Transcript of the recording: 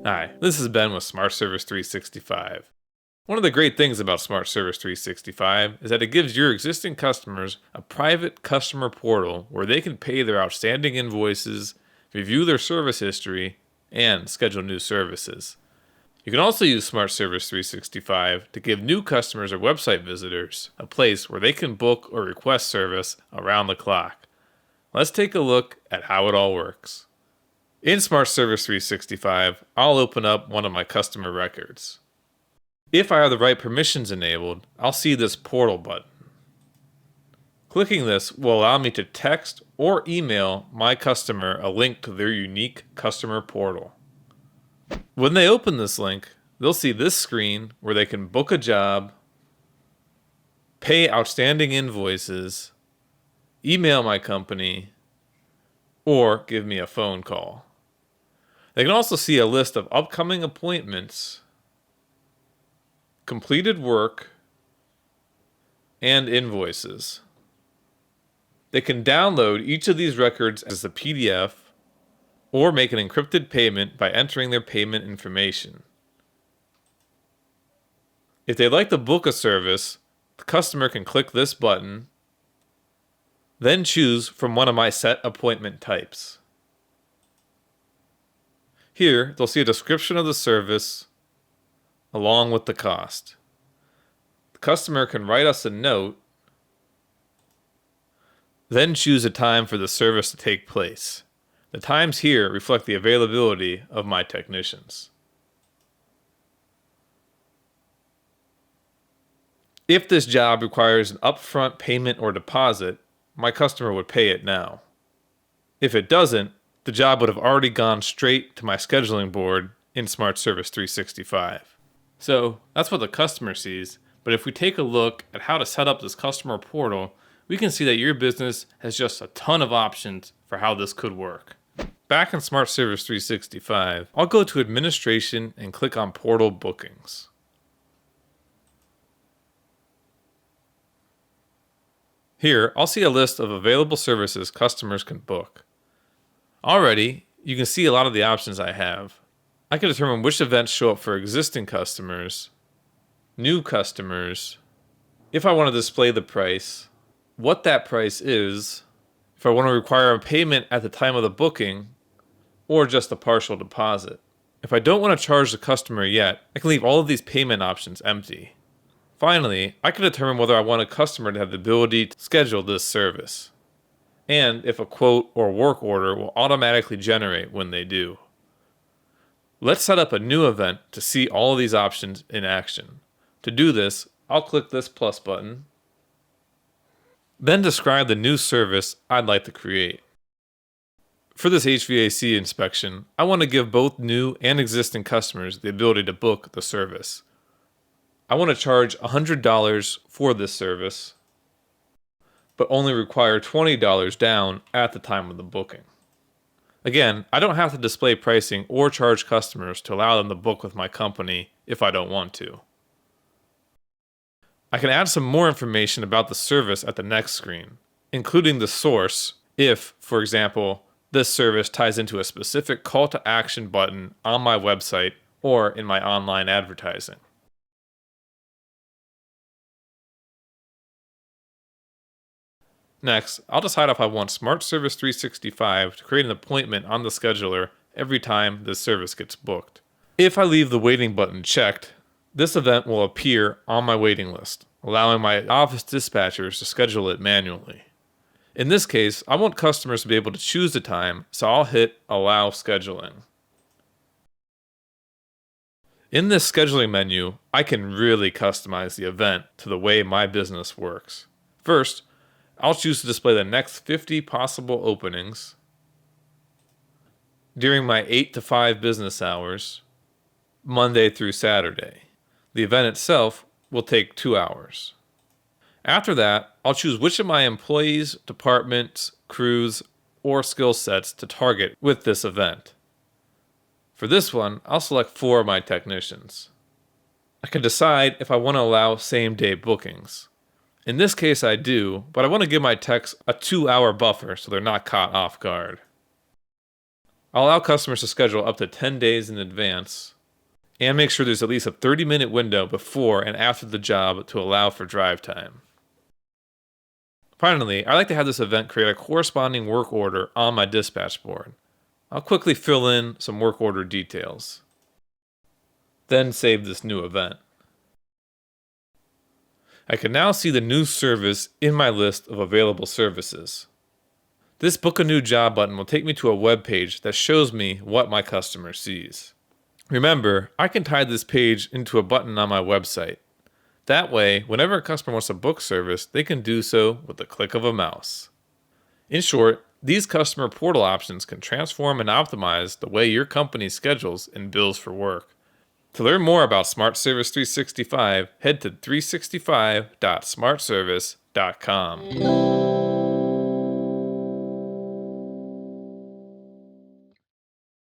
Hi, this is Ben with Smart Service 365. One of the great things about Smart Service 365 is that it gives your existing customers a private customer portal where they can pay their outstanding invoices, review their service history, and schedule new services. You can also use Smart Service 365 to give new customers or website visitors a place where they can book or request service around the clock. Let's take a look at how it all works. In Smart Service 365, I'll open up one of my customer records. If I have the right permissions enabled, I'll see this portal button. Clicking this will allow me to text or email my customer a link to their unique customer portal. When they open this link, they'll see this screen where they can book a job, pay outstanding invoices, email my company, or give me a phone call. They can also see a list of upcoming appointments, completed work, and invoices. They can download each of these records as a PDF or make an encrypted payment by entering their payment information. If they'd like to book a service, the customer can click this button, then choose from one of my set appointment types. Here, they'll see a description of the service along with the cost. The customer can write us a note, then choose a time for the service to take place. The times here reflect the availability of my technicians. If this job requires an upfront payment or deposit, my customer would pay it now. If it doesn't, the job would have already gone straight to my scheduling board in Smart Service 365. So that's what the customer sees, but if we take a look at how to set up this customer portal, we can see that your business has just a ton of options for how this could work. Back in Smart Service 365, I'll go to Administration and click on Portal Bookings. Here, I'll see a list of available services customers can book. Already, you can see a lot of the options I have. I can determine which events show up for existing customers, new customers, if I want to display the price, what that price is, if I want to require a payment at the time of the booking, or just a partial deposit. If I don't want to charge the customer yet, I can leave all of these payment options empty. Finally, I can determine whether I want a customer to have the ability to schedule this service, and if a quote or work order will automatically generate when they do. Let's set up a new event to see all of these options in action. To do this, I'll click this plus button, then describe the new service I'd like to create. For this HVAC inspection, I want to give both new and existing customers the ability to book the service. I want to charge $100 for this service, but only require $20 down at the time of the booking. Again, I don't have to display pricing or charge customers to allow them to book with my company if I don't want to. I can add some more information about the service at the next screen, including the source if, for example, this service ties into a specific call to action button on my website or in my online advertising. Next, I'll decide if I want Smart Service 365 to create an appointment on the scheduler every time this service gets booked. If I leave the waiting button checked, this event will appear on my waiting list, allowing my office dispatchers to schedule it manually. In this case, I want customers to be able to choose the time, so I'll hit Allow Scheduling. In this scheduling menu, I can really customize the event to the way my business works. First, I'll choose to display the next 50 possible openings during my 8 to 5 business hours, Monday through Saturday. The event itself will take 2 hours. After that, I'll choose which of my employees, departments, crews, or skill sets to target with this event. For this one, I'll select 4 of my technicians. I can decide if I want to allow same-day bookings. In this case I do, but I want to give my techs a 2-hour buffer so they're not caught off guard. I'll allow customers to schedule up to 10 days in advance and make sure there's at least a 30-minute window before and after the job to allow for drive time. Finally, I like to have this event create a corresponding work order on my dispatch board. I'll quickly fill in some work order details. Then save this new event. I can now see the new service in my list of available services. This Book a New Job button will take me to a web page that shows me what my customer sees. Remember, I can tie this page into a button on my website. That way, whenever a customer wants to book service, they can do so with the click of a mouse. In short, these customer portal options can transform and optimize the way your company schedules and bills for work. To learn more about Smart Service 365, head to 365.smartservice.com.